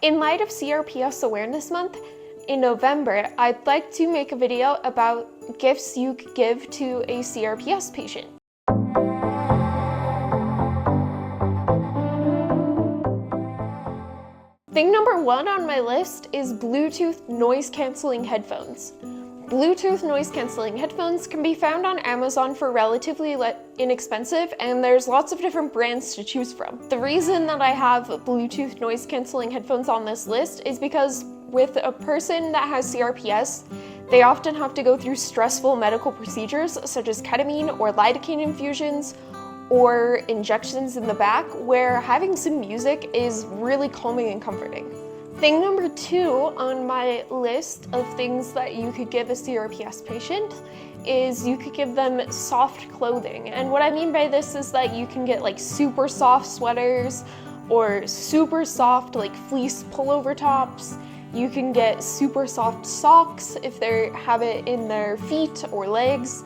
In light of CRPS Awareness Month, in November, I'd like to make a video about gifts you could give to a CRPS patient. Thing number 1 on my list is Bluetooth noise-canceling headphones. Bluetooth noise-canceling headphones can be found on Amazon for relatively inexpensive, and there's lots of different brands to choose from. The reason that I have Bluetooth noise-canceling headphones on this list is because with a person that has CRPS, they often have to go through stressful medical procedures such as ketamine or lidocaine infusions or injections in the back, where having some music is really calming and comforting. Thing number 2 on my list of things that you could give a CRPS patient is you could give them soft clothing. And what I mean by this is that you can get like super soft sweaters or super soft like fleece pullover tops. You can get super soft socks if they have it in their feet or legs.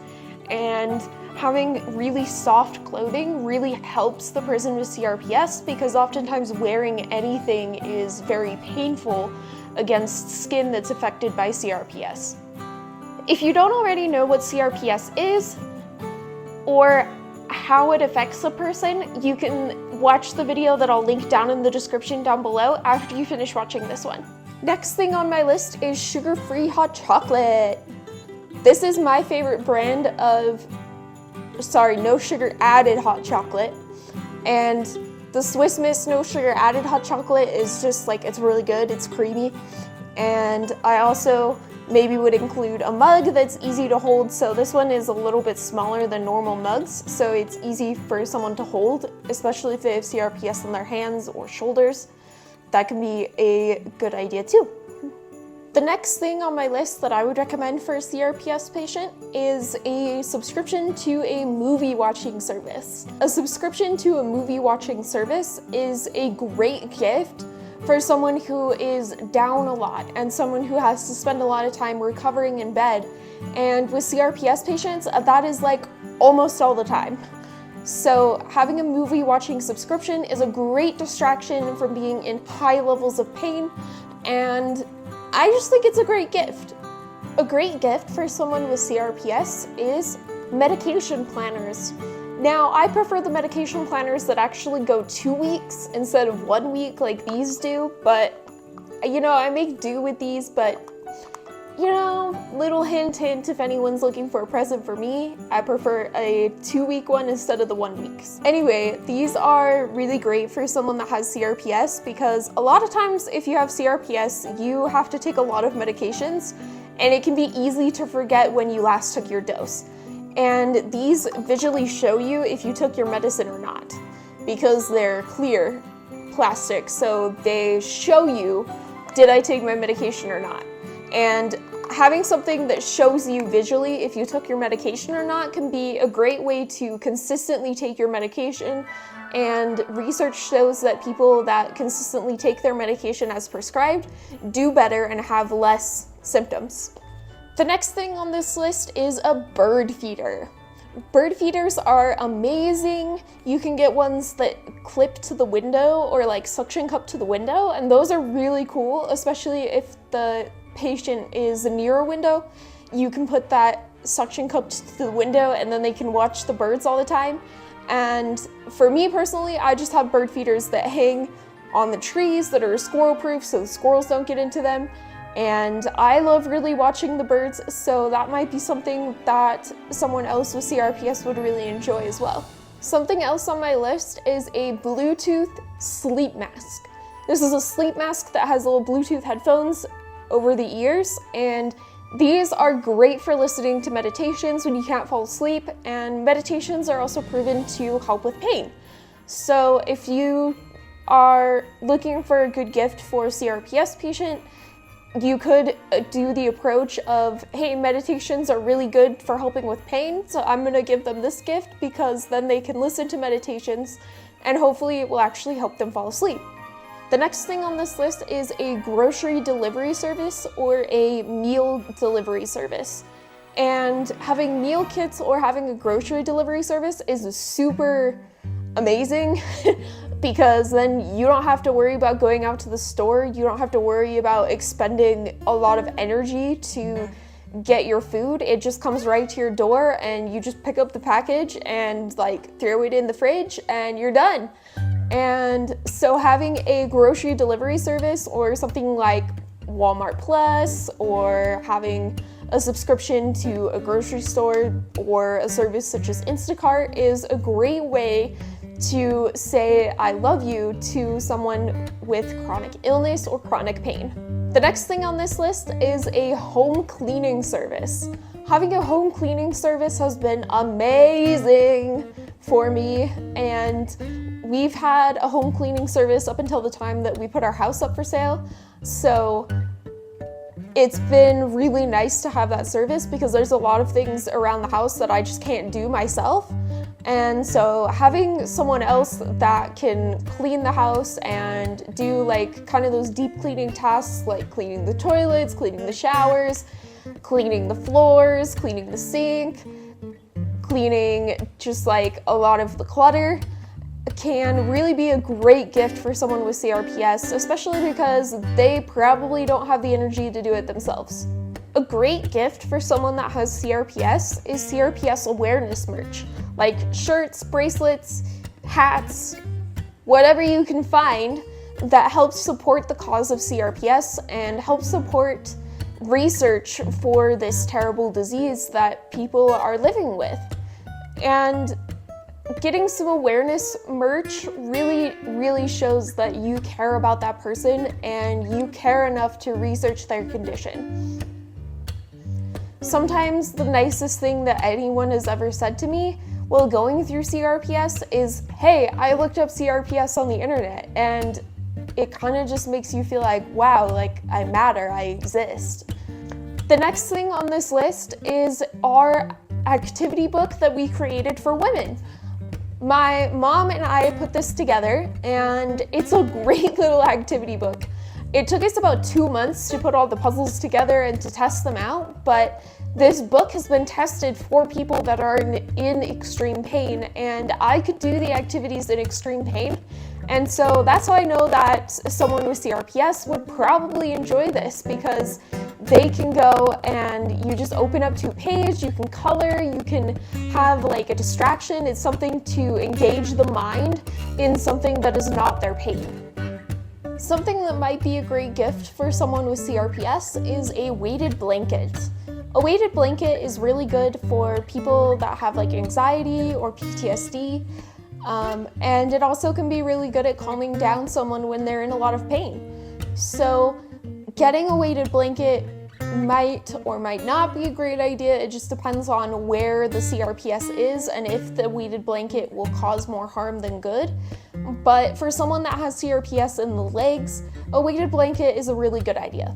And having really soft clothing really helps the person with CRPS, because oftentimes wearing anything is very painful against skin that's affected by CRPS. If you don't already know what CRPS is or how it affects a person, you can watch the video that I'll link down in the description down below after you finish watching this one. Next thing on my list is sugar-free hot chocolate. This is my favorite brand of no sugar added hot chocolate, and the Swiss Miss no sugar added hot chocolate is just like, it's really good, it's creamy. And I also maybe would include a mug that's easy to hold. So this one is a little bit smaller than normal mugs, so it's easy for someone to hold, especially if they have CRPS on their hands or shoulders. That can be a good idea too. The next thing on my list that I would recommend for a CRPS patient is a subscription to a movie watching service. A subscription to a movie watching service is a great gift for someone who is down a lot and someone who has to spend a lot of time recovering in bed. And with CRPS patients, that is like almost all the time. So having a movie watching subscription is a great distraction from being in high levels of pain, and I just think it's a great gift. A great gift for someone with CRPS is medication planners. Now, I prefer the medication planners that actually go 2 weeks instead of 1 week like these do, but I make do with these, but little hint if anyone's looking for a present for me, I prefer a 2-week one instead of the 1 weeks. Anyway, these are really great for someone that has CRPS, because a lot of times if you have CRPS, you have to take a lot of medications, and it can be easy to forget when you last took your dose. And these visually show you if you took your medicine or not, because they're clear plastic, so they show you, did I take my medication or not? And having something that shows you visually if you took your medication or not can be a great way to consistently take your medication, and research shows that people that consistently take their medication as prescribed do better and have less symptoms. The next thing on this list is a bird feeder. Bird feeders are amazing. You can get ones that clip to the window or like suction cup to the window, and those are really cool, especially if the patient is near a window. You can put that suction cup to the window and then they can watch the birds all the time. And for me personally, I just have bird feeders that hang on the trees that are squirrel proof so the squirrels don't get into them. And I love really watching the birds, so that might be something that someone else with CRPS would really enjoy as well. Something else on my list is a Bluetooth sleep mask. This is a sleep mask that has little Bluetooth headphones over the ears, and these are great for listening to meditations when you can't fall asleep, and meditations are also proven to help with pain. So if you are looking for a good gift for a CRPS patient, you could do the approach of, hey, meditations are really good for helping with pain, so I'm gonna give them this gift because then they can listen to meditations and hopefully it will actually help them fall asleep. The next thing on this list is a grocery delivery service or a meal delivery service. And having meal kits or having a grocery delivery service is super amazing. because then you don't have to worry about going out to the store. You don't have to worry about expending a lot of energy to get your food. It just comes right to your door and you just pick up the package and like throw it in the fridge and you're done. And so having a grocery delivery service or something like Walmart Plus, or having a subscription to a grocery store or a service such as Instacart is a great way to say I love you to someone with chronic illness or chronic pain. The next thing on this list is a home cleaning service. Having a home cleaning service has been amazing for me, and we've had a home cleaning service up until the time that we put our house up for sale. So it's been really nice to have that service because there's a lot of things around the house that I just can't do myself. And so having someone else that can clean the house and do like kind of those deep cleaning tasks like cleaning the toilets, cleaning the showers, cleaning the floors, cleaning the sink, cleaning just like a lot of the clutter can really be a great gift for someone with CRPS, especially because they probably don't have the energy to do it themselves. A great gift for someone that has CRPS is CRPS awareness merch, like shirts, bracelets, hats, whatever you can find that helps support the cause of CRPS and helps support research for this terrible disease that people are living with. And getting some awareness merch really shows that you care about that person and you care enough to research their condition. Sometimes the nicest thing that anyone has ever said to me while going through CRPS is, hey, I looked up CRPS on the internet, and it kind of just makes you feel like, wow, like I matter, I exist. The next thing on this list is our activity book that we created for women. My mom and I put this together, and it's a great little activity book. It took us about 2 months to put all the puzzles together and to test them out, but this book has been tested for people that are in extreme pain, and I could do the activities in extreme pain. And so that's how I know that someone with CRPS would probably enjoy this, because they can go and you just open up to a page, you can color, you can have like a distraction. It's something to engage the mind in something that is not their pain. Something that might be a great gift for someone with CRPS is a weighted blanket. A weighted blanket is really good for people that have like anxiety or PTSD, and it also can be really good at calming down someone when they're in a lot of pain. So getting a weighted blanket might or might not be a great idea. It just depends on where the CRPS is and if the weighted blanket will cause more harm than good. But for someone that has CRPS in the legs, a weighted blanket is a really good idea.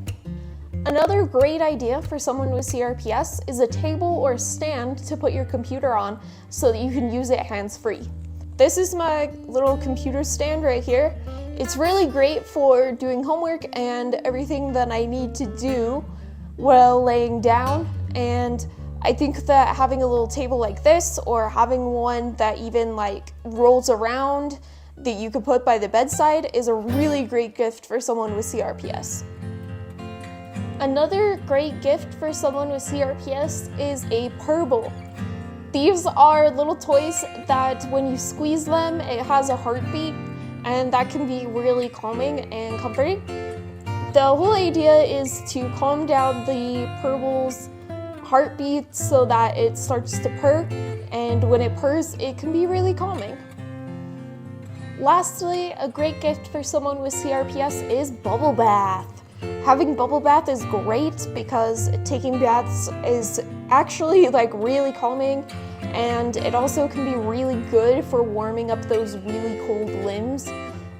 Another great idea for someone with CRPS is a table or stand to put your computer on so that you can use it hands-free. This is my little computer stand right here. It's really great for doing homework and everything that I need to do while laying down, and I think that having a little table like this, or having one that even like rolls around that you could put by the bedside, is a really great gift for someone with CRPS. Another great gift for someone with CRPS is a Purl. These are little toys that when you squeeze them, it has a heartbeat, and that can be really calming and comforting. The whole idea is to calm down the Purl's heartbeat so that it starts to purr, and when it purrs, it can be really calming. Lastly, a great gift for someone with CRPS is bubble bath. Having bubble bath is great because taking baths is actually like really calming, and it also can be really good for warming up those really cold limbs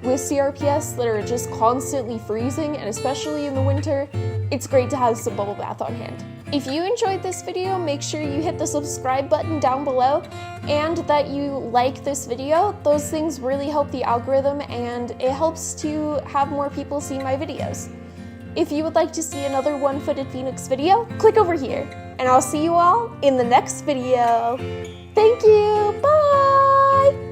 with CRPS that are just constantly freezing, and especially in the winter, it's great to have some bubble bath on hand. If you enjoyed this video, make sure you hit the subscribe button down below and that you like this video. Those things really help the algorithm, and it helps to have more people see my videos. If you would like to see another One-Footed Phoenix video, click over here, and I'll see you all in the next video. Thank you, bye!